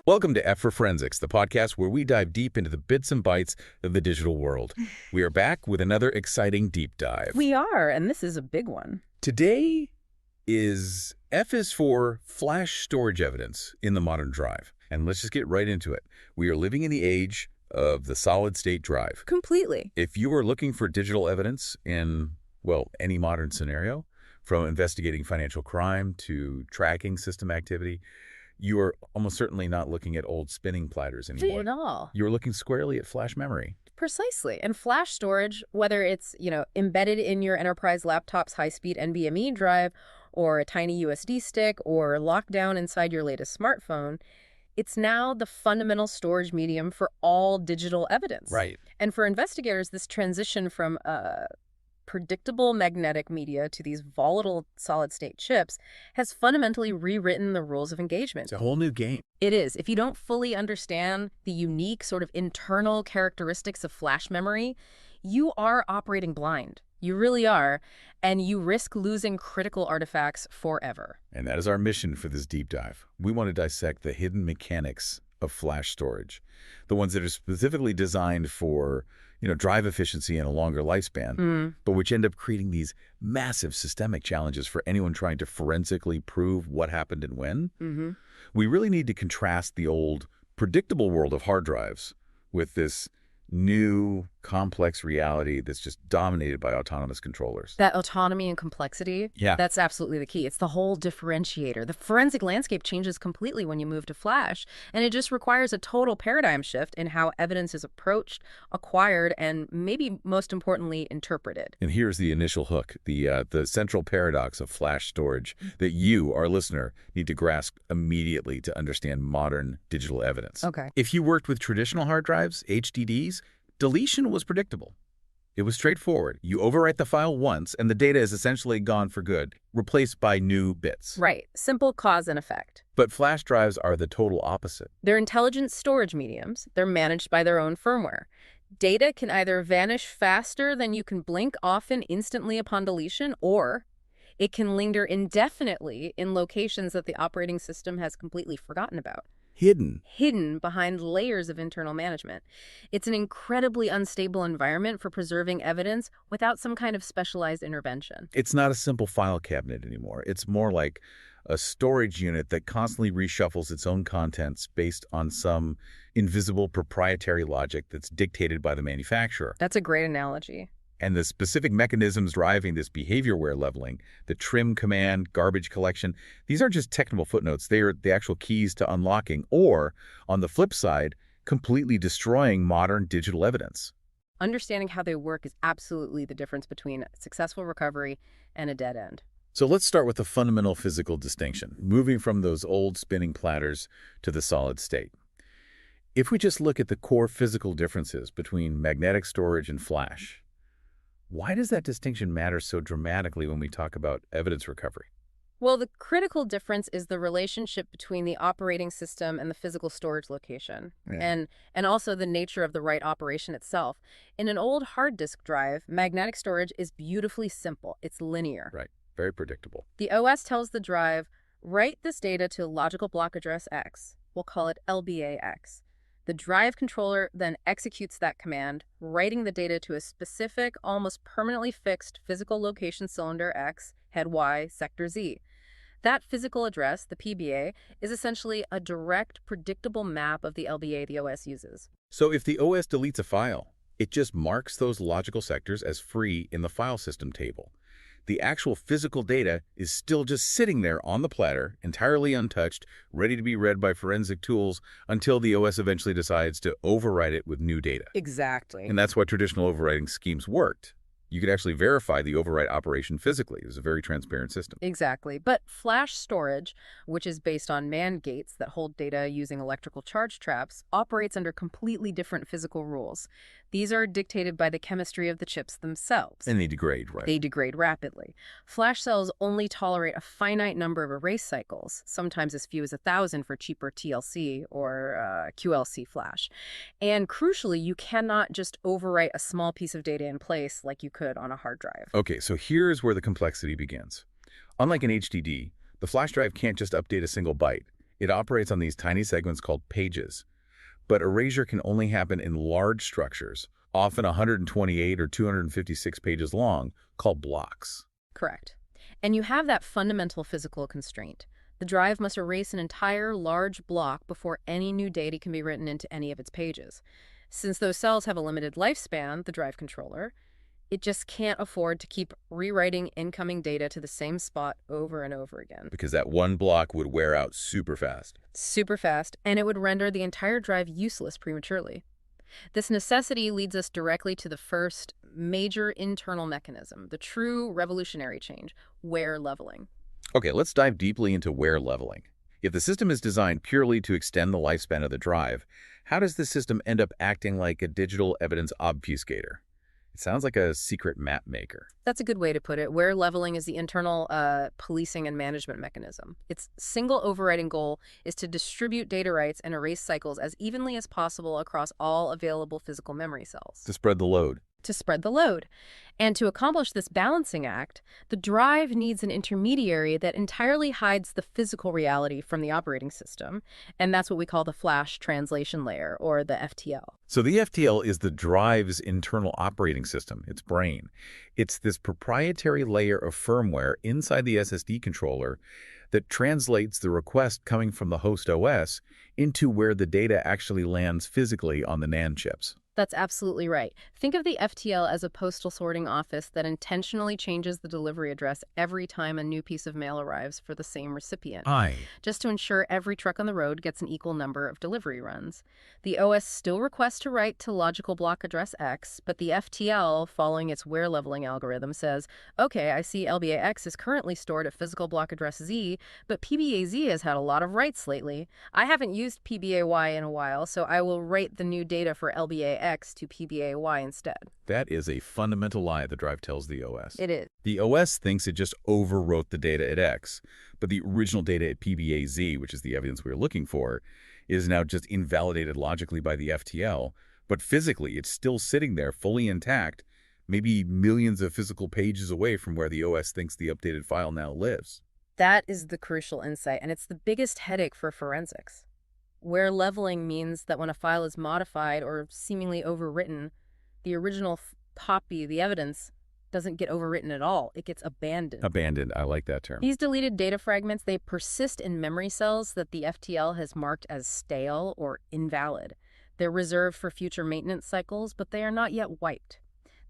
Welcome to F for Forensics, the podcast where we dive deep into the bits and bytes of the digital world. We are back with another exciting deep dive. We are, and this is a big one. Today F is for flash storage evidence in the modern drive. And let's just get right into it. We are living in the age of the solid-state drive. Completely. If you are looking for digital evidence in, well, any modern scenario, from investigating financial crime to tracking system activity, you are almost certainly not looking at old spinning platters anymore. At all. You're looking squarely at flash memory. Precisely. And flash storage, whether it's, embedded in your enterprise laptop's high-speed NVMe drive or a tiny USD stick or locked down inside your latest smartphone, it's now the fundamental storage medium for all digital evidence. Right. And for investigators, this transition from predictable magnetic media to these volatile solid-state chips has fundamentally rewritten the rules of engagement. It's a whole new game. It is. If you don't fully understand the unique sort of internal characteristics of flash memory, you are operating blind. You really are. And you risk losing critical artifacts forever. And that is our mission for this deep dive. We want to dissect the hidden mechanics of flash storage, the ones that are specifically designed for drive efficiency and a longer lifespan, but which end up creating these massive systemic challenges for anyone trying to forensically prove what happened and when. We really need to contrast the old, predictable world of hard drives with this new, complex reality that's just dominated by autonomous controllers. That autonomy and complexity, that's absolutely the key. It's the whole differentiator. The forensic landscape changes completely when you move to flash, and it just requires a total paradigm shift in how evidence is approached, acquired, and maybe most importantly, interpreted. And here's the initial hook, the central paradox of flash storage that you, our listener, need to grasp immediately to understand modern digital evidence. Okay. If you worked with traditional hard drives, HDDs, deletion was predictable. It was straightforward. You overwrite the file once, and the data is essentially gone for good, replaced by new bits. Right. Simple cause and effect. But flash drives are the total opposite. They're intelligent storage mediums. They're managed by their own firmware. Data can either vanish faster than you can blink, often instantly upon deletion, or it can linger indefinitely in locations that the operating system has completely forgotten about. Hidden behind layers of internal management. It's an incredibly unstable environment for preserving evidence without some kind of specialized intervention. It's not a simple file cabinet anymore. It's more like a storage unit that constantly reshuffles its own contents based on some invisible proprietary logic that's dictated by the manufacturer. That's a great analogy. And the specific mechanisms driving this behavior-aware leveling, the trim command, garbage collection, these aren't just technical footnotes. They are the actual keys to unlocking or, on the flip side, completely destroying modern digital evidence. Understanding how they work is absolutely the difference between successful recovery and a dead end. So let's start with the fundamental physical distinction, moving from those old spinning platters to the solid state. If we just look at the core physical differences between magnetic storage and flash, why does that distinction matter so dramatically when we talk about evidence recovery? Well, the critical difference is the relationship between the operating system and the physical storage location, and also the nature of the write operation itself. In an old hard disk drive, magnetic storage is beautifully simple. It's linear. Right. Very predictable. The OS tells the drive, write this data to logical block address X. We'll call it LBAX. The drive controller then executes that command, writing the data to a specific, almost permanently fixed physical location cylinder X, head Y, sector Z. That physical address, the PBA, is essentially a direct, predictable map of the LBA the OS uses. So if the OS deletes a file, it just marks those logical sectors as free in the file system table. The actual physical data is still just sitting there on the platter, entirely untouched, ready to be read by forensic tools until the OS eventually decides to overwrite it with new data. Exactly. And that's why traditional overwriting schemes worked. You could actually verify the overwrite operation physically. It was a very transparent system. Exactly. But flash storage, which is based on man gates that hold data using electrical charge traps, operates under completely different physical rules. These are dictated by the chemistry of the chips themselves. And they degrade, right? They degrade rapidly. Flash cells only tolerate a finite number of erase cycles, sometimes as few as 1,000 for cheaper TLC or QLC flash. And crucially, you cannot just overwrite a small piece of data in place like you could on a hard drive. Okay, so here's where the complexity begins. Unlike an HDD, the flash drive can't just update a single byte. It operates on these tiny segments called pages. But erasure can only happen in large structures, often 128 or 256 pages long, called blocks. Correct. And you have that fundamental physical constraint. The drive must erase an entire large block before any new data can be written into any of its pages. Since those cells have a limited lifespan, the drive controller, it just can't afford to keep rewriting incoming data to the same spot over and over again. Because that one block would wear out super fast. Super fast, and it would render the entire drive useless prematurely. This necessity leads us directly to the first major internal mechanism, the true revolutionary change, wear leveling. Okay, let's dive deeply into wear leveling. If the system is designed purely to extend the lifespan of the drive, how does the system end up acting like a digital evidence obfuscator? It sounds like a secret map maker. That's a good way to put it. Wear leveling is the internal policing and management mechanism. Its single overriding goal is to distribute data writes and erase cycles as evenly as possible across all available physical memory cells. To spread the load. To spread the load. And to accomplish this balancing act, the drive needs an intermediary that entirely hides the physical reality from the operating system, and that's what we call the flash translation layer, or the FTL. So the FTL is the drive's internal operating system, its brain. It's this proprietary layer of firmware inside the SSD controller that translates the request coming from the host OS into where the data actually lands physically on the NAND chips. That's absolutely right. Think of the FTL as a postal sorting office that intentionally changes the delivery address every time a new piece of mail arrives for the same recipient, just to ensure every truck on the road gets an equal number of delivery runs. The OS still requests to write to logical block address X, but the FTL, following its wear leveling algorithm, says, okay, I see LBA X is currently stored at physical block address Z, but PBA Z has had a lot of writes lately. I haven't used PBA Y in a while, so I will write the new data for LBA X to PBA Y instead. That is a fundamental lie the drive tells the OS. It is. The OS thinks it just overwrote the data at X, but the original data at PBA Z, which is the evidence we're looking for, is now just invalidated logically by the FTL, but physically it's still sitting there fully intact, maybe millions of physical pages away from where the OS thinks the updated file now lives. That is the crucial insight, and it's the biggest headache for forensics. Wear leveling means that when a file is modified or seemingly overwritten, the original copy, the evidence, doesn't get overwritten at all. It gets abandoned. Abandoned, I like that term. These deleted data fragments, they persist in memory cells that the FTL has marked as stale or invalid. They're reserved for future maintenance cycles, but they are not yet wiped.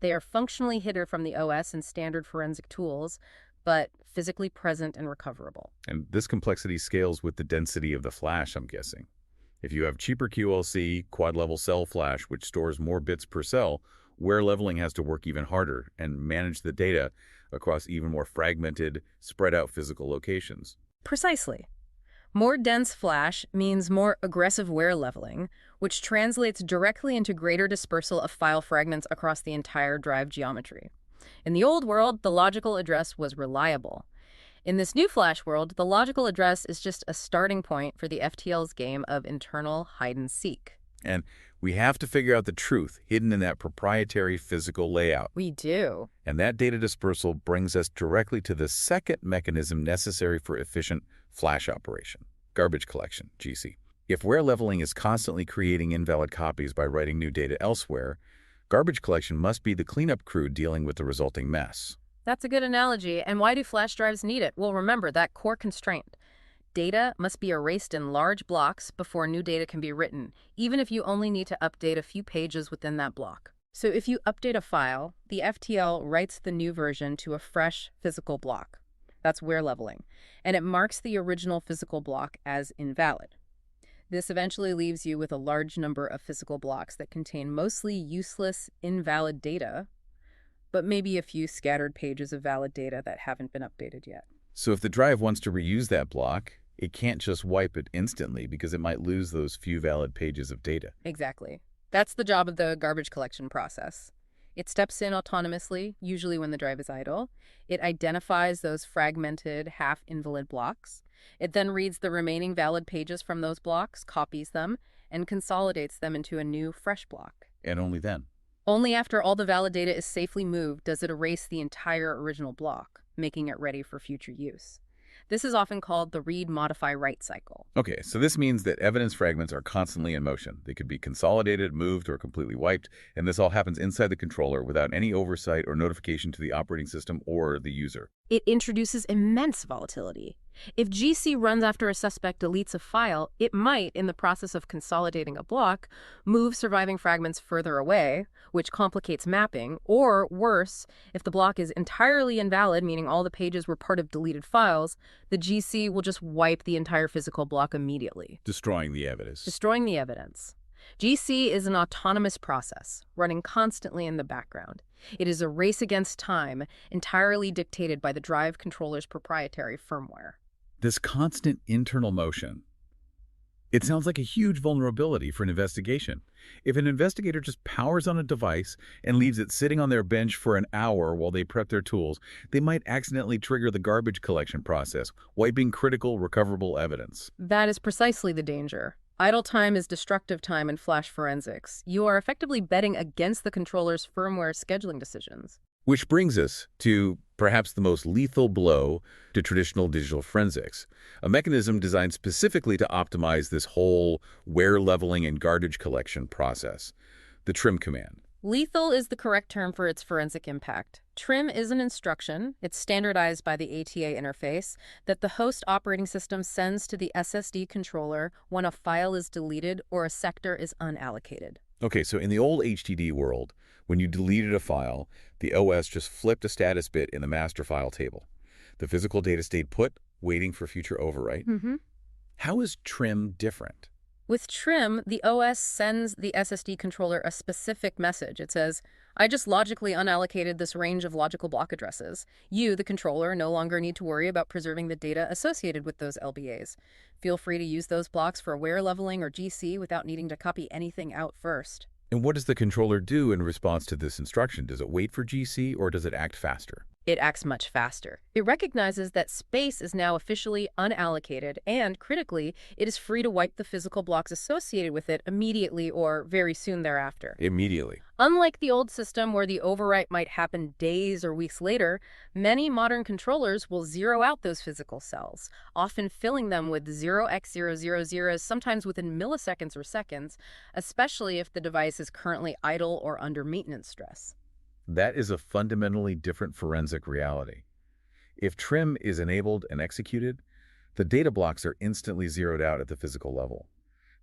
They are functionally hidden from the OS and standard forensic tools, but physically present and recoverable. And this complexity scales with the density of the flash, I'm guessing. If you have cheaper QLC, quad-level cell flash, which stores more bits per cell, wear leveling has to work even harder and manage the data across even more fragmented, spread-out physical locations. Precisely. More dense flash means more aggressive wear leveling, which translates directly into greater dispersal of file fragments across the entire drive geometry. In the old world, the logical address was reliable. In this new flash world, the logical address is just a starting point for the FTL's game of internal hide-and-seek. And we have to figure out the truth hidden in that proprietary physical layout. We do. And that data dispersal brings us directly to the second mechanism necessary for efficient flash operation, garbage collection, GC. If wear leveling is constantly creating invalid copies by writing new data elsewhere, garbage collection must be the cleanup crew dealing with the resulting mess. That's a good analogy. And why do flash drives need it? Well, remember that core constraint. Data must be erased in large blocks before new data can be written, even if you only need to update a few pages within that block. So if you update a file, the FTL writes the new version to a fresh physical block. That's wear leveling. And it marks the original physical block as invalid. This eventually leaves you with a large number of physical blocks that contain mostly useless, invalid data, but maybe a few scattered pages of valid data that haven't been updated yet. So if the drive wants to reuse that block, it can't just wipe it instantly because it might lose those few valid pages of data. Exactly. That's the job of the garbage collection process. It steps in autonomously, usually when the drive is idle. It identifies those fragmented, half-invalid blocks. It then reads the remaining valid pages from those blocks, copies them, and consolidates them into a new, fresh block. And only then. Only after all the valid data is safely moved does it erase the entire original block, making it ready for future use. This is often called the read-modify-write cycle. Okay, so this means that evidence fragments are constantly in motion. They could be consolidated, moved, or completely wiped, and this all happens inside the controller without any oversight or notification to the operating system or the user. It introduces immense volatility. If GC runs after a suspect deletes a file, it might, in the process of consolidating a block, move surviving fragments further away, which complicates mapping, or worse, if the block is entirely invalid, meaning all the pages were part of deleted files, the GC will just wipe the entire physical block immediately. Destroying the evidence. Destroying the evidence. GC is an autonomous process, running constantly in the background. It is a race against time, entirely dictated by the drive controller's proprietary firmware. This constant internal motion, it sounds like a huge vulnerability for an investigation. If an investigator just powers on a device and leaves it sitting on their bench for an hour while they prep their tools, they might accidentally trigger the garbage collection process, wiping critical, recoverable evidence. That is precisely the danger. Idle time is destructive time in flash forensics. You are effectively betting against the controller's firmware scheduling decisions. Which brings us to perhaps the most lethal blow to traditional digital forensics, a mechanism designed specifically to optimize this whole wear leveling and garbage collection process, the trim command. Lethal is the correct term for its forensic impact. Trim is an instruction, it's standardized by the ATA interface, that the host operating system sends to the SSD controller when a file is deleted or a sector is unallocated. Okay, so in the old HDD world, when you deleted a file, the OS just flipped a status bit in the master file table. The physical data stayed put, waiting for future overwrite. How is trim different? With trim, the OS sends the SSD controller a specific message. It says, I just logically unallocated this range of logical block addresses. You, the controller, no longer need to worry about preserving the data associated with those LBAs. Feel free to use those blocks for wear leveling or GC without needing to copy anything out first. And what does the controller do in response to this instruction? Does it wait for GC or does it act faster? It acts much faster. It recognizes that space is now officially unallocated, and critically, it is free to wipe the physical blocks associated with it immediately or very soon thereafter. Immediately. Unlike the old system where the overwrite might happen days or weeks later, many modern controllers will zero out those physical cells, often filling them with 0x000s, sometimes within milliseconds or seconds, especially if the device is currently idle or under maintenance stress. That is a fundamentally different forensic reality. If trim is enabled and executed, the data blocks are instantly zeroed out at the physical level.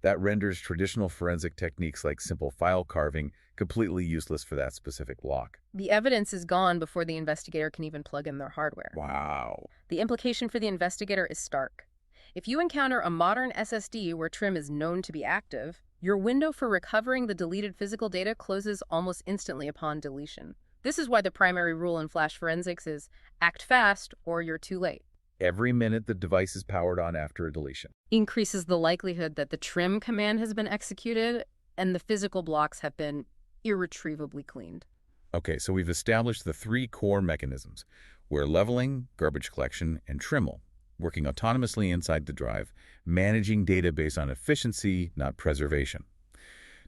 That renders traditional forensic techniques like simple file carving completely useless for that specific block. The evidence is gone before the investigator can even plug in their hardware. Wow. The implication for the investigator is stark. If you encounter a modern SSD where trim is known to be active, your window for recovering the deleted physical data closes almost instantly upon deletion. This is why the primary rule in flash forensics is act fast or you're too late. Every minute the device is powered on after a deletion Increases the likelihood that the trim command has been executed and the physical blocks have been irretrievably cleaned. Okay, so we've established the three core mechanisms: wear leveling, garbage collection, and trimmal, working autonomously inside the drive, managing data based on efficiency, not preservation.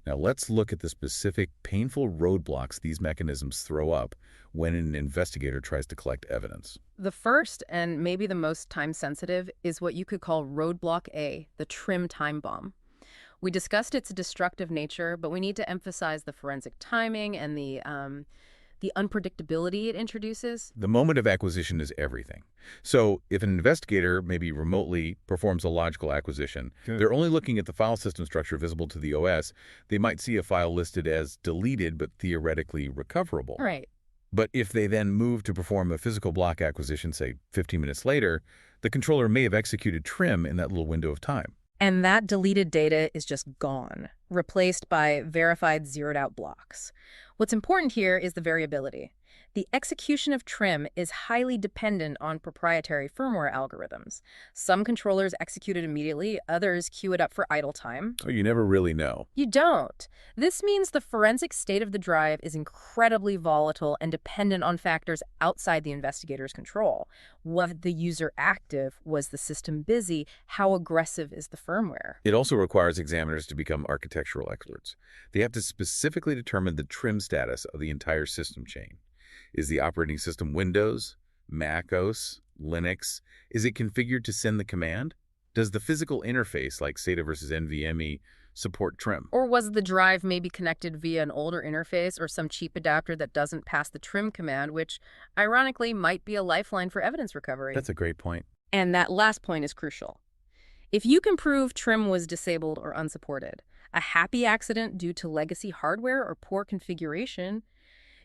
Now let's look at the specific painful roadblocks these mechanisms throw up when an investigator tries to collect evidence. The first, and maybe the most time-sensitive, is what you could call roadblock A, the trim time bomb. We discussed its destructive nature, but we need to emphasize the forensic timing and the unpredictability it introduces. The moment of acquisition is everything. So if an investigator maybe remotely performs a logical acquisition, they're only looking at the file system structure visible to the OS. They might see a file listed as deleted but theoretically recoverable. Right. But if they then move to perform a physical block acquisition, say 15 minutes later, the controller may have executed trim in that little window of time. And that deleted data is just gone, replaced by verified zeroed-out blocks. What's important here is the variability. The execution of trim is highly dependent on proprietary firmware algorithms. Some controllers execute it immediately, others queue it up for idle time. Oh, you never really know. You don't. This means the forensic state of the drive is incredibly volatile and dependent on factors outside the investigator's control. Was the user active? Was the system busy? How aggressive is the firmware? It also requires examiners to become architectural experts. They have to specifically determine the trim status of the entire system chain. Is the operating system Windows, Mac OS, Linux? Is it configured to send the command? Does the physical interface, like SATA versus NVMe, support trim? Or was the drive maybe connected via an older interface or some cheap adapter that doesn't pass the trim command, which ironically might be a lifeline for evidence recovery? That's a great point. And that last point is crucial. If you can prove trim was disabled or unsupported, a happy accident due to legacy hardware or poor configuration,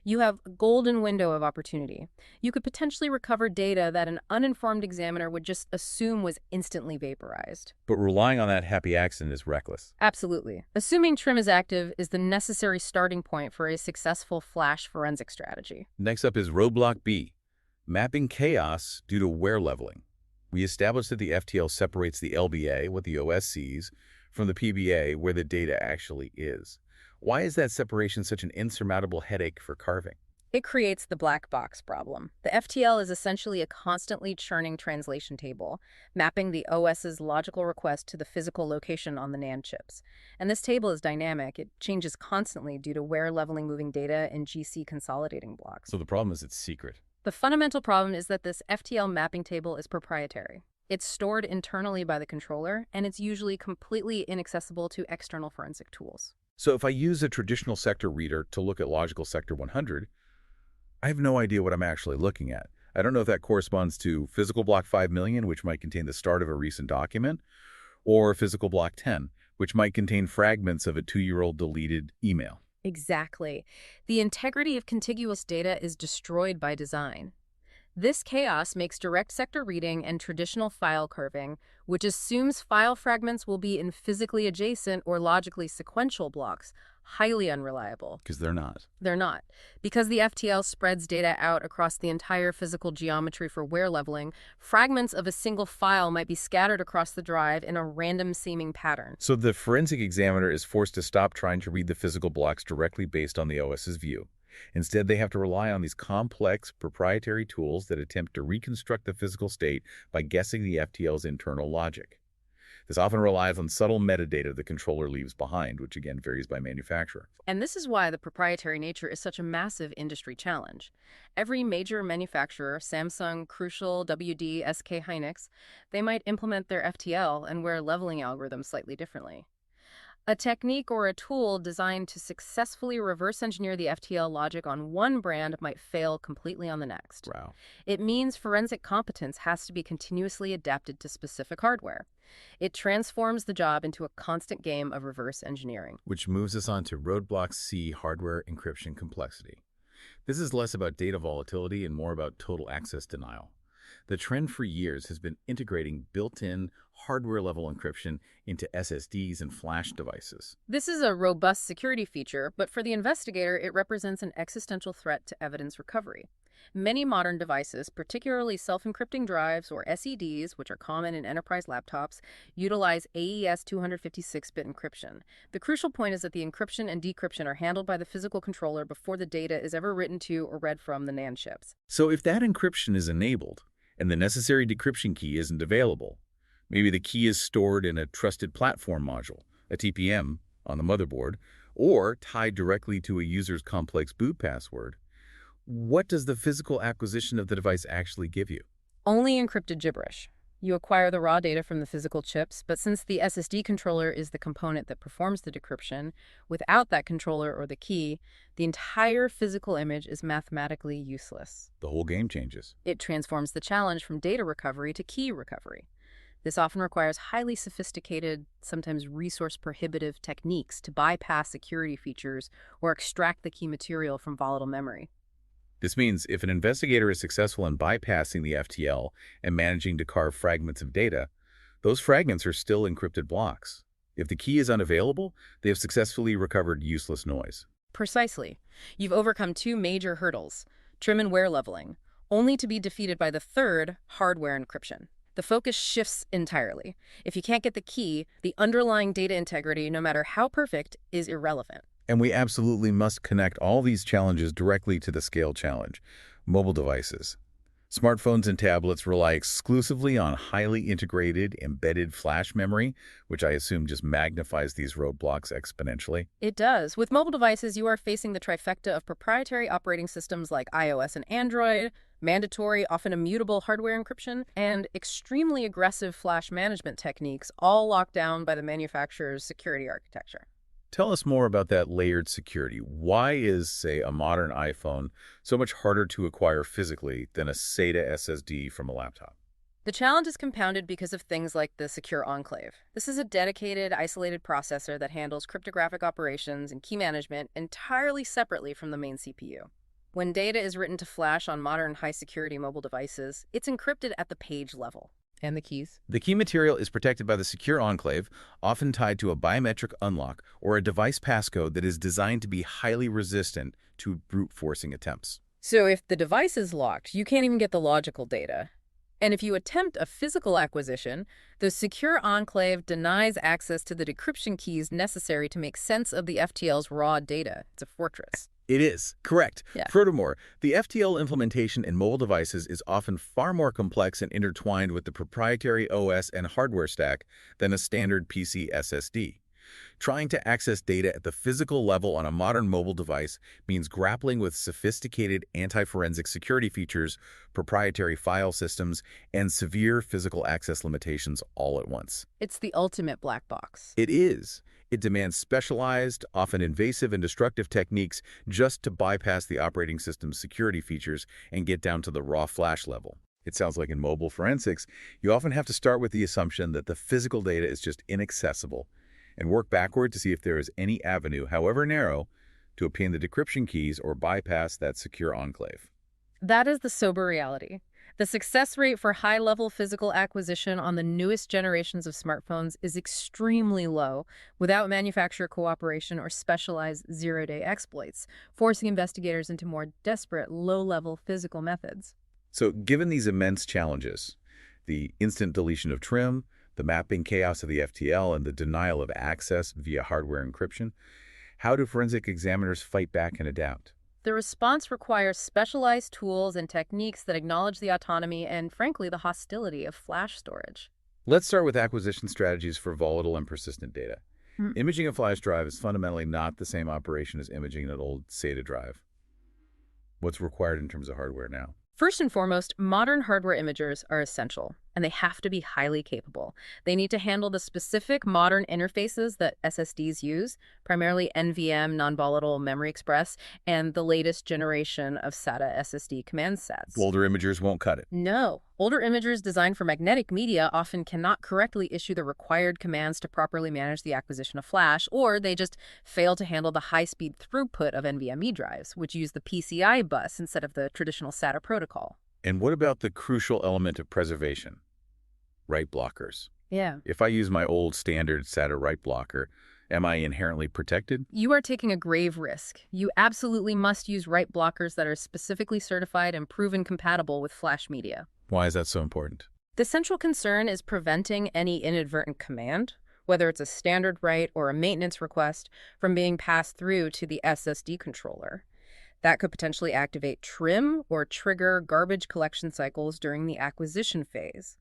you have a golden window of opportunity. You could potentially recover data that an uninformed examiner would just assume was instantly vaporized. But relying on that happy accident is reckless. Absolutely. Assuming trim is active is the necessary starting point for a successful flash forensic strategy. Next up is roadblock B, mapping chaos due to wear leveling. We established that the FTL separates the LBA, what the OS sees, from the PBA, where the data actually is. Why is that separation such an insurmountable headache for carving? It creates the black box problem. The FTL is essentially a constantly churning translation table, mapping the OS's logical request to the physical location on the NAND chips. And this table is dynamic. It changes constantly due to wear leveling moving data and GC consolidating blocks. So the problem is it's secret. The fundamental problem is that this FTL mapping table is proprietary. It's stored internally by the controller, and it's usually completely inaccessible to external forensic tools. So if I use a traditional sector reader to look at logical sector 100, I have no idea what I'm actually looking at. I don't know if that corresponds to physical block 5 million, which might contain the start of a recent document, or physical block 10, which might contain fragments of a 2-year-old deleted email. Exactly. The integrity of contiguous data is destroyed by design. This chaos makes direct sector reading and traditional file curving, which assumes file fragments will be in physically adjacent or logically sequential blocks, highly unreliable. Because they're not. They're not. Because the FTL spreads data out across the entire physical geometry for wear leveling, fragments of a single file might be scattered across the drive in a random-seeming pattern. So the forensic examiner is forced to stop trying to read the physical blocks directly based on the OS's view. Instead, they have to rely on these complex proprietary tools that attempt to reconstruct the physical state by guessing the FTL's internal logic. This often relies on subtle metadata the controller leaves behind, which again varies by manufacturer. And this is why the proprietary nature is such a massive industry challenge. Every major manufacturer, Samsung, Crucial, WD, SK Hynix, they might implement their FTL and wear leveling algorithms slightly differently. A technique or a tool designed to successfully reverse engineer the FTL logic on one brand might fail completely on the next. Wow. It means forensic competence has to be continuously adapted to specific hardware. It transforms the job into a constant game of reverse engineering. Which moves us on to roadblock C, hardware encryption complexity. This is less about data volatility and more about total access denial. The trend for years has been integrating built-in hardware-level encryption into SSDs and flash devices. This is a robust security feature, but for the investigator, it represents an existential threat to evidence recovery. Many modern devices, particularly self-encrypting drives or SEDs, which are common in enterprise laptops, utilize AES 256-bit encryption. The crucial point is that the encryption and decryption are handled by the physical controller before the data is ever written to or read from the NAND chips. So if that encryption is enabled, and the necessary decryption key isn't available, maybe the key is stored in a trusted platform module, a TPM, on the motherboard, or tied directly to a user's complex boot password, what does the physical acquisition of the device actually give you? Only encrypted gibberish. You acquire the raw data from the physical chips, but since the SSD controller is the component that performs the decryption, without that controller or the key, the entire physical image is mathematically useless. The whole game changes. It transforms the challenge from data recovery to key recovery. This often requires highly sophisticated, sometimes resource-prohibitive techniques to bypass security features or extract the key material from volatile memory. This means if an investigator is successful in bypassing the FTL and managing to carve fragments of data, those fragments are still encrypted blocks. If the key is unavailable, they have successfully recovered useless noise. Precisely. You've overcome two major hurdles, trim and wear leveling, only to be defeated by the third, hardware encryption. The focus shifts entirely. If you can't get the key, the underlying data integrity, no matter how perfect, is irrelevant. And we absolutely must connect all these challenges directly to the scale challenge, mobile devices. Smartphones and tablets rely exclusively on highly integrated, embedded flash memory, which I assume just magnifies these roadblocks exponentially. It does. With mobile devices, you are facing the trifecta of proprietary operating systems like iOS and Android, Mandatory, often immutable hardware encryption, and extremely aggressive flash management techniques, all locked down by the manufacturer's security architecture. Tell us more about that layered security. Why is, say, a modern iPhone so much harder to acquire physically than a SATA SSD from a laptop? The challenge is compounded because of things like the secure enclave. This is a dedicated, isolated processor that handles cryptographic operations and key management entirely separately from the main CPU. When data is written to flash on modern high-security mobile devices, it's encrypted at the page level. And the keys? The key material is protected by the secure enclave, often tied to a biometric unlock or a device passcode that is designed to be highly resistant to brute-forcing attempts. So if the device is locked, you can't even get the logical data. And if you attempt a physical acquisition, the secure enclave denies access to the decryption keys necessary to make sense of the FTL's raw data. It's a fortress. It is, correct. Yeah. Furthermore, the FTL implementation in mobile devices is often far more complex and intertwined with the proprietary OS and hardware stack than a standard PC SSD. Trying to access data at the physical level on a modern mobile device means grappling with sophisticated anti-forensic security features, proprietary file systems, and severe physical access limitations all at once. It's the ultimate black box. It is. It demands specialized, often invasive and destructive techniques just to bypass the operating system's security features and get down to the raw flash level. It sounds like in mobile forensics, you often have to start with the assumption that the physical data is just inaccessible and work backward to see if there is any avenue, however narrow, to obtain the decryption keys or bypass that secure enclave. That is the sober reality. The success rate for high-level physical acquisition on the newest generations of smartphones is extremely low without manufacturer cooperation or specialized zero-day exploits, forcing investigators into more desperate, low-level physical methods. So given these immense challenges, the instant deletion of trim, the mapping chaos of the FTL, and the denial of access via hardware encryption, how do forensic examiners fight back and adapt? The response requires specialized tools and techniques that acknowledge the autonomy and, frankly, the hostility of flash storage. Let's start with acquisition strategies for volatile and persistent data. Imaging a flash drive is fundamentally not the same operation as imaging an old SATA drive. What's required in terms of hardware now? First and foremost, modern hardware imagers are essential, and they have to be highly capable. They need to handle the specific modern interfaces that SSDs use, primarily NVMe, non-volatile memory express, and the latest generation of SATA SSD command sets. Older imagers won't cut it. No. Older imagers designed for magnetic media often cannot correctly issue the required commands to properly manage the acquisition of flash, or they just fail to handle the high-speed throughput of NVMe drives, which use the PCI bus instead of the traditional SATA protocol. And what about the crucial element of preservation? Write blockers. Yeah. If I use my old standard SATA write blocker, am I inherently protected? You are taking a grave risk. You absolutely must use write blockers that are specifically certified and proven compatible with flash media. Why is that so important? The central concern is preventing any inadvertent command, whether it's a standard write or a maintenance request, from being passed through to the SSD controller. That could potentially activate trim or trigger garbage collection cycles during the acquisition phase.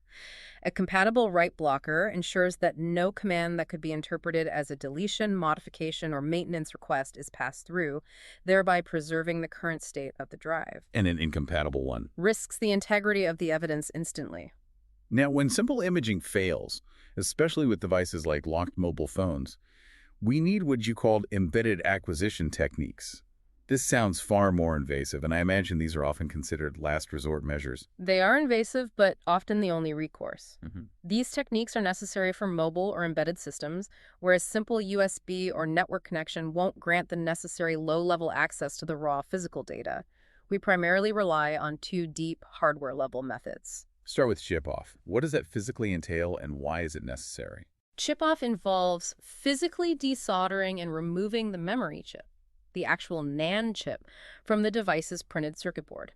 A compatible write blocker ensures that no command that could be interpreted as a deletion, modification, or maintenance request is passed through, thereby preserving the current state of the drive. And an incompatible one Risks the integrity of the evidence instantly. Now, when simple imaging fails, especially with devices like locked mobile phones, we need what you called embedded acquisition techniques. This sounds far more invasive, and I imagine these are often considered last resort measures. They are invasive, but often the only recourse. These techniques are necessary for mobile or embedded systems, whereas simple USB or network connection won't grant the necessary low-level access to the raw physical data. We primarily rely on two deep hardware-level methods. Start with chip-off. What does that physically entail, and why is it necessary? Chip-off involves physically desoldering and removing the memory chip, the actual NAND chip, from the device's printed circuit board.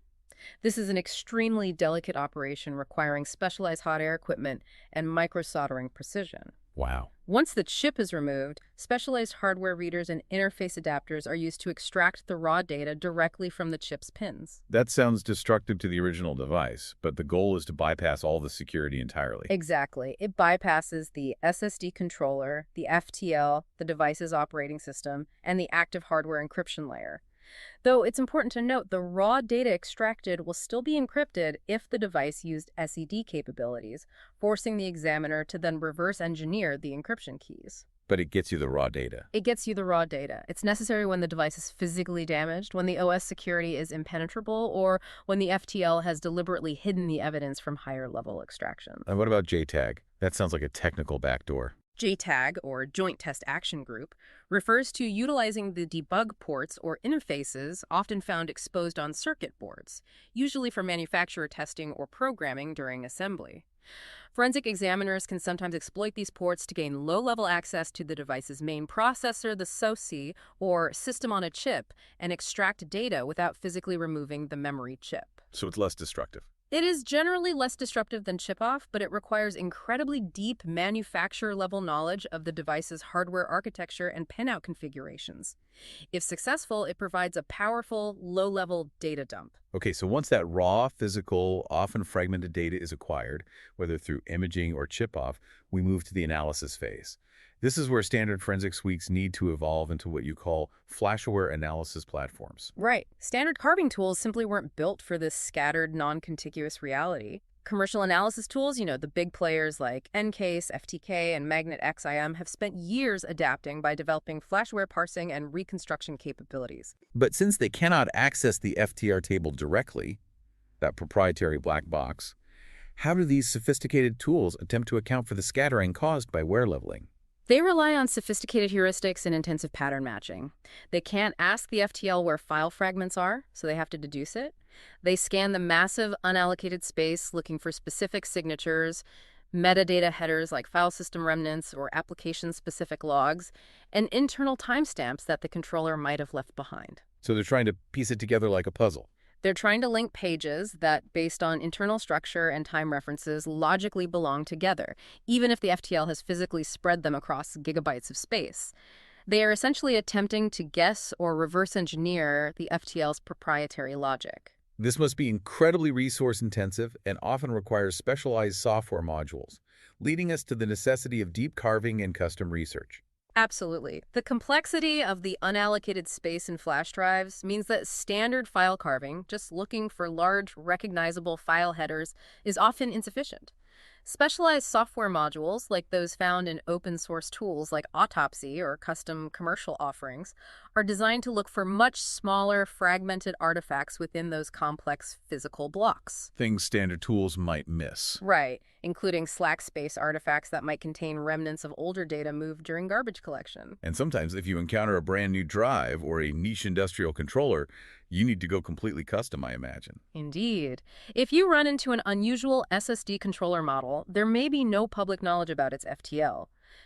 This is an extremely delicate operation requiring specialized hot air equipment and micro-soldering precision. Wow. Once the chip is removed, specialized hardware readers and interface adapters are used to extract the raw data directly from the chip's pins. That sounds destructive to the original device, but the goal is to bypass all the security entirely. Exactly. It bypasses the SSD controller, the FTL, the device's operating system, and the active hardware encryption layer. Though it's important to note the raw data extracted will still be encrypted if the device used SED capabilities, forcing the examiner to then reverse engineer the encryption keys. But it gets you the raw data. It gets you the raw data. It's necessary when the device is physically damaged, when the OS security is impenetrable, or when the FTL has deliberately hidden the evidence from higher-level extraction. And what about JTAG? That sounds like a technical backdoor. JTAG, or Joint Test Action Group, refers to utilizing the debug ports or interfaces often found exposed on circuit boards, usually for manufacturer testing or programming during assembly. Forensic examiners can sometimes exploit these ports to gain low-level access to the device's main processor, the SoC, or system on a chip, and extract data without physically removing the memory chip. So it's less destructive. It is generally less disruptive than chip-off, but it requires incredibly deep manufacturer-level knowledge of the device's hardware architecture and pinout configurations. If successful, it provides a powerful, low-level data dump. Okay, so once that raw, physical, often fragmented data is acquired, whether through imaging or chip-off, we move to the analysis phase. This is where standard forensic suites need to evolve into what you call flash-aware analysis platforms. Right. Standard carving tools simply weren't built for this scattered, non-contiguous reality. Commercial analysis tools, the big players like Ncase, FTK, and Magnet XIM have spent years adapting by developing flashware parsing and reconstruction capabilities. But since they cannot access the FTR table directly, that proprietary black box, how do these sophisticated tools attempt to account for the scattering caused by wear leveling? They rely on sophisticated heuristics and intensive pattern matching. They can't ask the FTL where file fragments are, so they have to deduce it. They scan the massive unallocated space looking for specific signatures, metadata headers like file system remnants or application-specific logs, and internal timestamps that the controller might have left behind. So they're trying to piece it together like a puzzle. They're trying to link pages that, based on internal structure and time references, logically belong together, even if the FTL has physically spread them across gigabytes of space. They are essentially attempting to guess or reverse engineer the FTL's proprietary logic. This must be incredibly resource-intensive and often requires specialized software modules, leading us to the necessity of deep carving and custom research. Absolutely. The complexity of the unallocated space in flash drives means that standard file carving, just looking for large, recognizable file headers, is often insufficient. Specialized software modules, like those found in open-source tools like Autopsy or custom commercial offerings, are designed to look for much smaller, fragmented artifacts within those complex physical blocks. Things standard tools might miss. Right, including slack space artifacts that might contain remnants of older data moved during garbage collection. And sometimes if you encounter a brand new drive or a niche industrial controller, you need to go completely custom, I imagine. Indeed. If you run into an unusual SSD controller model, there may be no public knowledge about its FTL.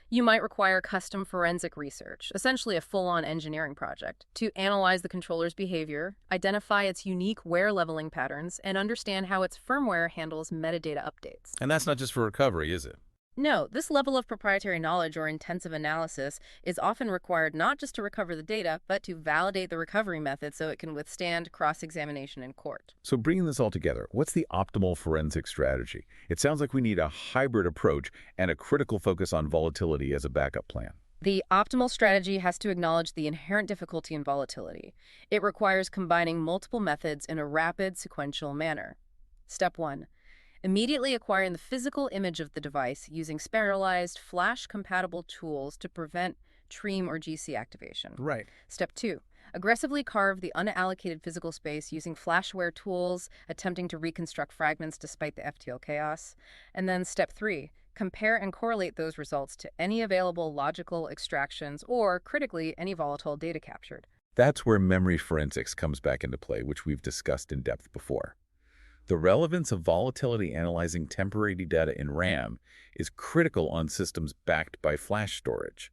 You might require custom forensic research, essentially a full-on engineering project, to analyze the controller's behavior, identify its unique wear leveling patterns, and understand how its firmware handles metadata updates. And that's not just for recovery, is it? No, this level of proprietary knowledge or intensive analysis is often required not just to recover the data, but to validate the recovery method so it can withstand cross-examination in court. So bringing this all together, what's the optimal forensic strategy? It sounds like we need a hybrid approach and a critical focus on volatility as a backup plan. The optimal strategy has to acknowledge the inherent difficulty in volatility. It requires combining multiple methods in a rapid, sequential manner. Step 1. Immediately acquiring the physical image of the device using serialized, flash-compatible tools to prevent TREAM or GC activation. Right. Step 2. Aggressively carve the unallocated physical space using flashware tools, attempting to reconstruct fragments despite the FTL chaos. And then Step 3. Compare and correlate those results to any available logical extractions or, critically, any volatile data captured. That's where memory forensics comes back into play, which we've discussed in depth before. The relevance of volatility analyzing temporary data in RAM is critical on systems backed by flash storage.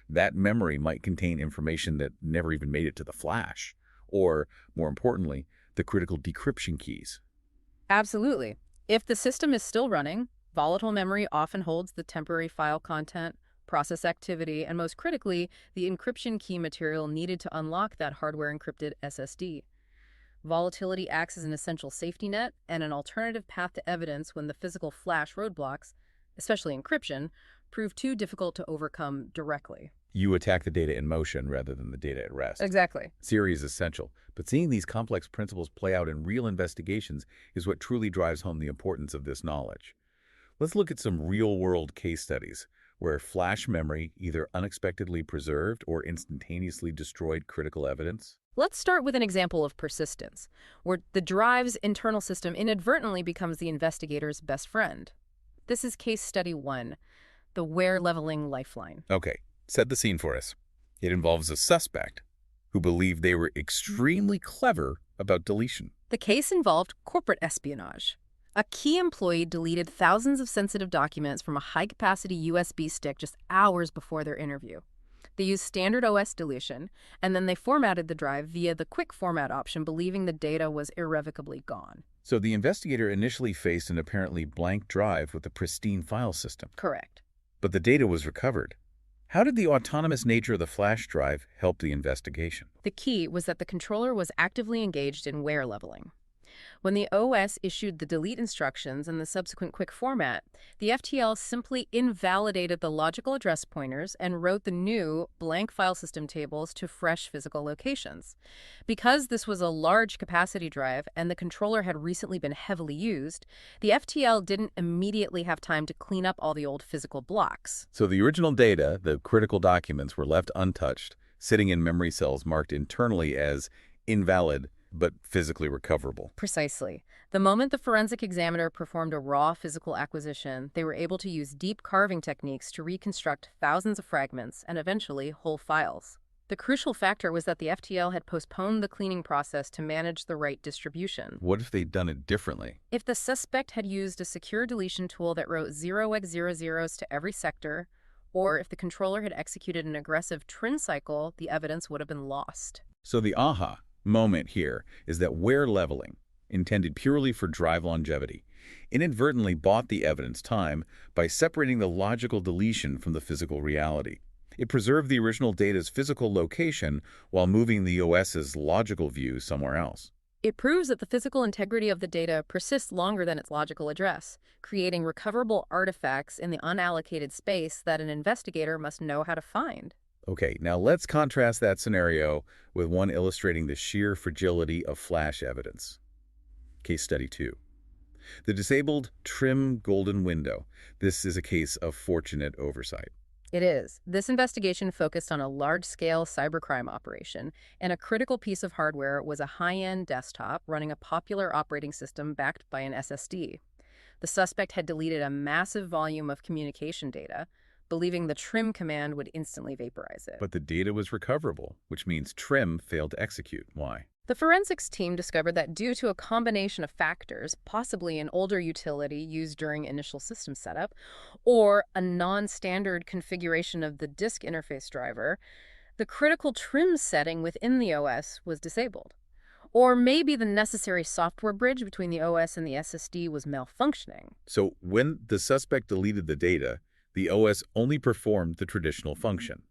That memory might contain information that never even made it to the flash, or, more importantly, the critical decryption keys. Absolutely. If the system is still running, volatile memory often holds the temporary file content, process activity, and most critically, the encryption key material needed to unlock that hardware-encrypted SSD. Volatility acts as an essential safety net and an alternative path to evidence when the physical flash roadblocks, especially encryption, prove too difficult to overcome directly. You attack the data in motion rather than the data at rest. Exactly. Theory is essential, but seeing these complex principles play out in real investigations is what truly drives home the importance of this knowledge. Let's look at some real-world case studies where flash memory either unexpectedly preserved or instantaneously destroyed critical evidence. Let's start with an example of persistence, where the drive's internal system inadvertently becomes the investigator's best friend. This is case study 1, the wear leveling lifeline. Okay, set the scene for us. It involves a suspect who believed they were extremely clever about deletion. The case involved corporate espionage. A key employee deleted thousands of sensitive documents from a high-capacity USB stick just hours before their interview. They used standard OS deletion, and then they formatted the drive via the quick format option, believing the data was irrevocably gone. So the investigator initially faced an apparently blank drive with a pristine file system. Correct. But the data was recovered. How did the autonomous nature of the flash drive help the investigation? The key was that the controller was actively engaged in wear leveling. When the OS issued the delete instructions and the subsequent quick format, the FTL simply invalidated the logical address pointers and wrote the new blank file system tables to fresh physical locations. Because this was a large capacity drive and the controller had recently been heavily used, the FTL didn't immediately have time to clean up all the old physical blocks. So the original data, the critical documents, were left untouched, sitting in memory cells marked internally as invalid but physically recoverable. Precisely. The moment the forensic examiner performed a raw physical acquisition, they were able to use deep carving techniques to reconstruct thousands of fragments and eventually whole files. The crucial factor was that the FTL had postponed the cleaning process to manage the right distribution. What if they'd done it differently? If the suspect had used a secure deletion tool that wrote 0x00s to every sector, or if the controller had executed an aggressive trim cycle, the evidence would have been lost. So the aha moment here is that wear leveling, intended purely for drive longevity, inadvertently bought the evidence time by separating the logical deletion from the physical reality. It preserved the original data's physical location while moving the OS's logical view somewhere else. It proves that the physical integrity of the data persists longer than its logical address, creating recoverable artifacts in the unallocated space that an investigator must know how to find. Okay, now let's contrast that scenario with one illustrating the sheer fragility of flash evidence. Case study 2. The disabled trim golden window. This is a case of fortunate oversight. It is. This investigation focused on a large-scale cybercrime operation, and a critical piece of hardware was a high-end desktop running a popular operating system backed by an SSD. The suspect had deleted a massive volume of communication data, believing the trim command would instantly vaporize it. But the data was recoverable, which means trim failed to execute. Why? The forensics team discovered that due to a combination of factors, possibly an older utility used during initial system setup, or a non-standard configuration of the disk interface driver, the critical trim setting within the OS was disabled. Or maybe the necessary software bridge between the OS and the SSD was malfunctioning. So when the suspect deleted the data, the OS only performed the traditional function,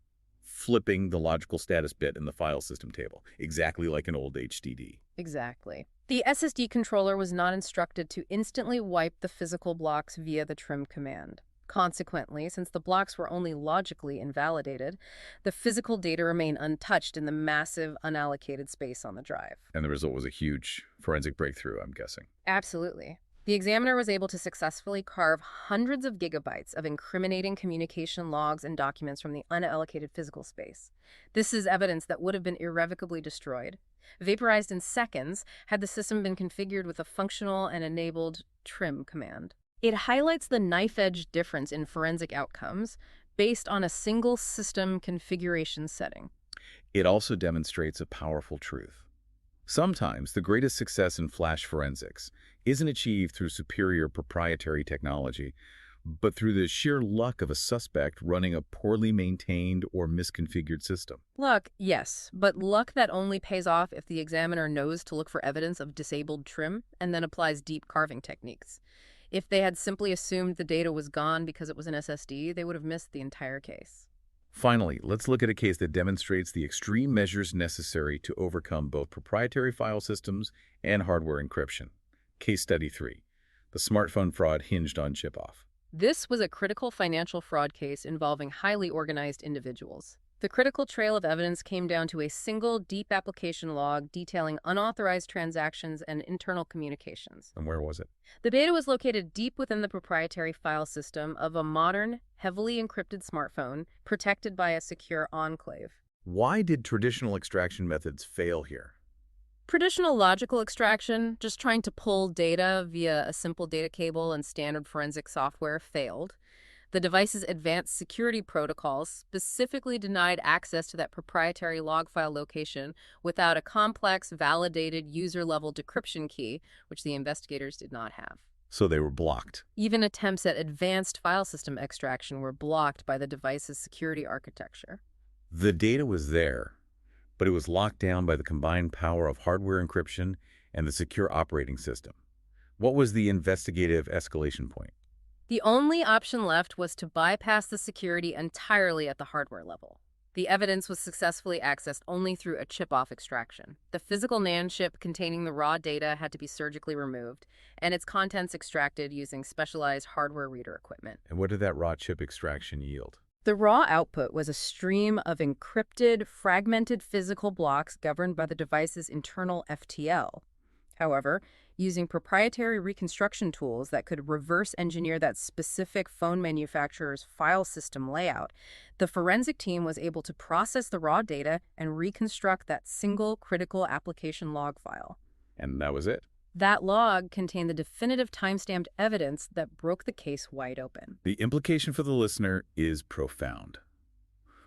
flipping the logical status bit in the file system table, exactly like an old HDD. Exactly. The SSD controller was not instructed to instantly wipe the physical blocks via the trim command. Consequently, since the blocks were only logically invalidated, the physical data remained untouched in the massive, unallocated space on the drive. And the result was a huge forensic breakthrough, I'm guessing. Absolutely. The examiner was able to successfully carve hundreds of gigabytes of incriminating communication logs and documents from the unallocated physical space. This is evidence that would have been irrevocably destroyed, vaporized in seconds, had the system been configured with a functional and enabled trim command. It highlights the knife-edge difference in forensic outcomes based on a single system configuration setting. It also demonstrates a powerful truth. Sometimes the greatest success in flash forensics isn't achieved through superior proprietary technology, but through the sheer luck of a suspect running a poorly maintained or misconfigured system. Luck, yes, but luck that only pays off if the examiner knows to look for evidence of disabled trim and then applies deep carving techniques. If they had simply assumed the data was gone because it was an SSD, they would have missed the entire case. Finally, let's look at a case that demonstrates the extreme measures necessary to overcome both proprietary file systems and hardware encryption. Case study 3. The smartphone fraud hinged on chip-off. This was a critical financial fraud case involving highly organized individuals. The critical trail of evidence came down to a single deep application log detailing unauthorized transactions and internal communications. And where was it? The data was located deep within the proprietary file system of a modern, heavily encrypted smartphone protected by a secure enclave. Why did traditional extraction methods fail here? Traditional logical extraction, just trying to pull data via a simple data cable and standard forensic software, failed. The device's advanced security protocols specifically denied access to that proprietary log file location without a complex, validated user-level decryption key, which the investigators did not have. So they were blocked. Even attempts at advanced file system extraction were blocked by the device's security architecture. The data was there, but it was locked down by the combined power of hardware encryption and the secure operating system. What was the investigative escalation point? The only option left was to bypass the security entirely at the hardware level. The evidence was successfully accessed only through a chip-off extraction. The physical NAND chip containing the raw data had to be surgically removed, and its contents extracted using specialized hardware reader equipment. And what did that raw chip extraction yield? The raw output was a stream of encrypted, fragmented physical blocks governed by the device's internal FTL. However, using proprietary reconstruction tools that could reverse engineer that specific phone manufacturer's file system layout, the forensic team was able to process the raw data and reconstruct that single critical application log file. And that was it? That log contained the definitive timestamped evidence that broke the case wide open. The implication for the listener is profound.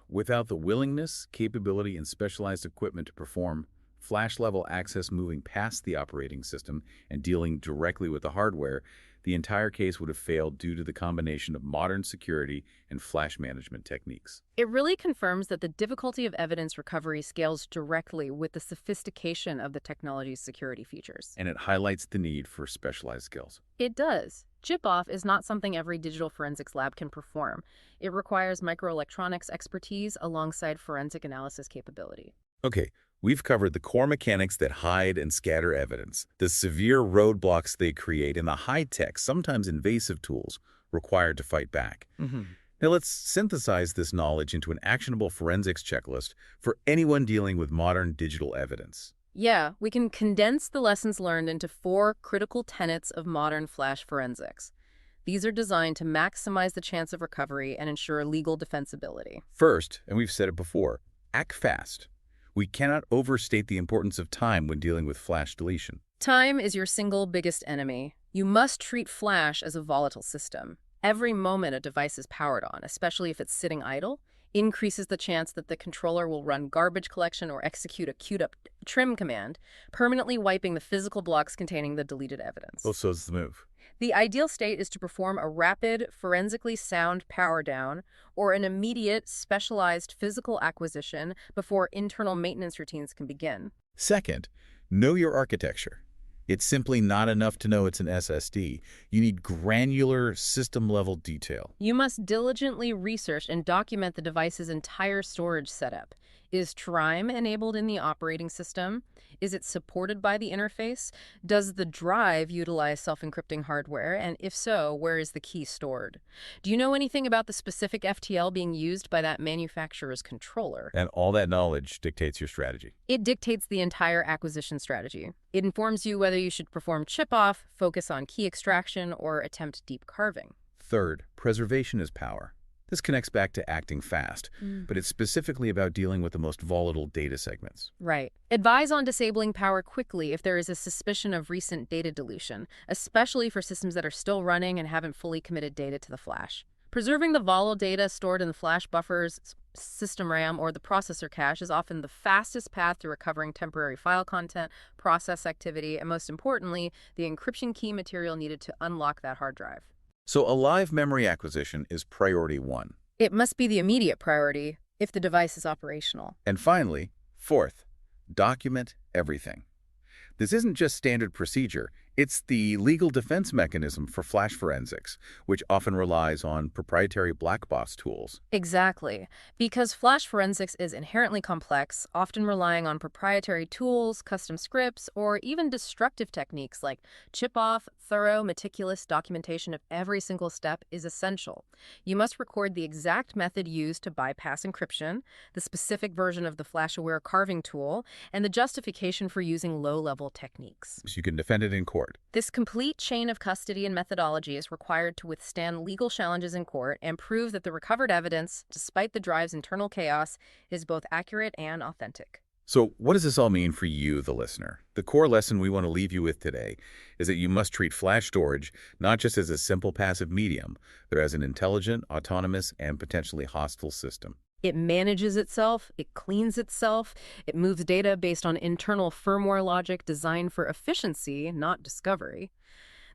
Without the willingness, capability, and specialized equipment to perform flash-level access moving past the operating system and dealing directly with the hardware, the entire case would have failed due to the combination of modern security and flash management techniques. It really confirms that the difficulty of evidence recovery scales directly with the sophistication of the technology's security features. And it highlights the need for specialized skills. It does. Chip-off is not something every digital forensics lab can perform. It requires microelectronics expertise alongside forensic analysis capability. Okay, we've covered the core mechanics that hide and scatter evidence, the severe roadblocks they create, and the high-tech, sometimes invasive tools required to fight back. Now let's synthesize this knowledge into an actionable forensics checklist for anyone dealing with modern digital evidence. Yeah, we can condense the lessons learned into 4 critical tenets of modern flash forensics. These are designed to maximize the chance of recovery and ensure legal defensibility. First, and we've said it before, act fast. We cannot overstate the importance of time when dealing with flash deletion. Time is your single biggest enemy. You must treat flash as a volatile system. Every moment a device is powered on, especially if it's sitting idle, increases the chance that the controller will run garbage collection or execute a queued-up trim command, permanently wiping the physical blocks containing the deleted evidence. Well, so's the move. The ideal state is to perform a rapid, forensically sound power down or an immediate, specialized physical acquisition before internal maintenance routines can begin. Second, know your architecture. It's simply not enough to know it's an SSD. You need granular, system-level detail. You must diligently research and document the device's entire storage setup. Is TRIME enabled in the operating system? Is it supported by the interface? Does the drive utilize self-encrypting hardware? And if so, where is the key stored? Do you know anything about the specific FTL being used by that manufacturer's controller? And all that knowledge dictates your strategy. It dictates the entire acquisition strategy. It informs you whether you should perform chip-off, focus on key extraction, or attempt deep carving. Third, preservation is power. This connects back to acting fast, but it's specifically about dealing with the most volatile data segments. Right. Advise on disabling power quickly if there is a suspicion of recent data dilution, especially for systems that are still running and haven't fully committed data to the flash. Preserving the volatile data stored in the flash buffers, system RAM, or the processor cache is often the fastest path to recovering temporary file content, process activity, and most importantly, the encryption key material needed to unlock that hard drive. So a live memory acquisition is priority 1. It must be the immediate priority if the device is operational. And finally, fourth, document everything. This isn't just standard procedure, It's the legal defense mechanism for flash forensics, which often relies on proprietary black box tools. Exactly. Because flash forensics is inherently complex, often relying on proprietary tools, custom scripts, or even destructive techniques like chip-off, thorough, meticulous documentation of every single step is essential. You must record the exact method used to bypass encryption, the specific version of the flash-aware carving tool, and the justification for using low-level techniques. So you can defend it in court. This complete chain of custody and methodology is required to withstand legal challenges in court and prove that the recovered evidence, despite the drive's internal chaos, is both accurate and authentic. So what does this all mean for you, the listener? The core lesson we want to leave you with today is that you must treat flash storage not just as a simple passive medium, but as an intelligent, autonomous, and potentially hostile system. It manages itself, it cleans itself, it moves data based on internal firmware logic designed for efficiency, not discovery.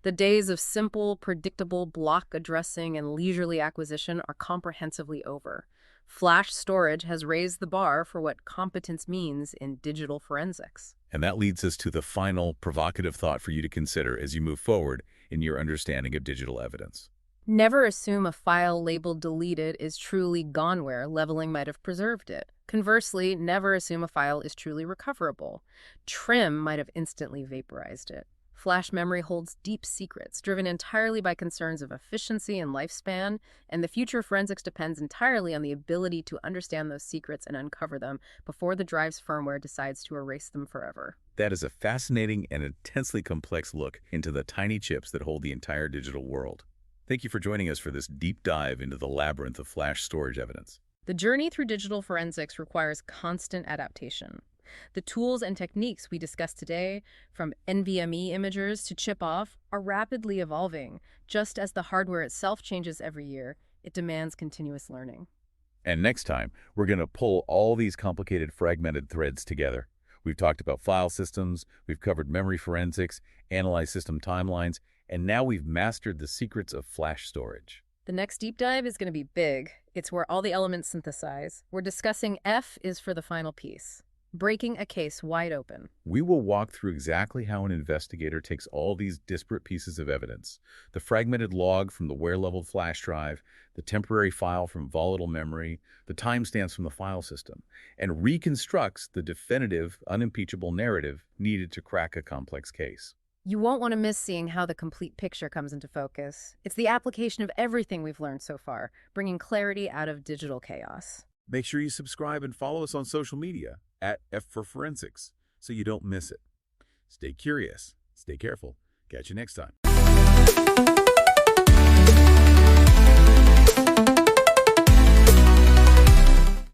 The days of simple, predictable block addressing and leisurely acquisition are comprehensively over. Flash storage has raised the bar for what competence means in digital forensics. And that leads us to the final provocative thought for you to consider as you move forward in your understanding of digital evidence. Never assume a file labeled deleted is truly gone where leveling might have preserved it. Conversely, never assume a file is truly recoverable. Trim might have instantly vaporized it. Flash memory holds deep secrets, driven entirely by concerns of efficiency and lifespan, and the future of forensics depends entirely on the ability to understand those secrets and uncover them before the drive's firmware decides to erase them forever. That is a fascinating and intensely complex look into the tiny chips that hold the entire digital world. Thank you for joining us for this deep dive into the labyrinth of flash storage evidence. The journey through digital forensics requires constant adaptation. The tools and techniques we discussed today, from NVMe imagers to chip-off, are rapidly evolving. Just as the hardware itself changes every year, it demands continuous learning. And next time, we're going to pull all these complicated fragmented threads together. We've talked about file systems, we've covered memory forensics, analyzed system timelines, and now we've mastered the secrets of flash storage. The next deep dive is going to be big. It's where all the elements synthesize. We're discussing F is for the final piece. Breaking a case wide open. We will walk through exactly how an investigator takes all these disparate pieces of evidence, the fragmented log from the wear-level flash drive, the temporary file from volatile memory, the timestamps from the file system, and reconstructs the definitive, unimpeachable narrative needed to crack a complex case. You won't want to miss seeing how the complete picture comes into focus. It's the application of everything we've learned so far, bringing clarity out of digital chaos. Make sure you subscribe and follow us on social media at F4Forensics so you don't miss it. Stay curious, stay careful. Catch you next time.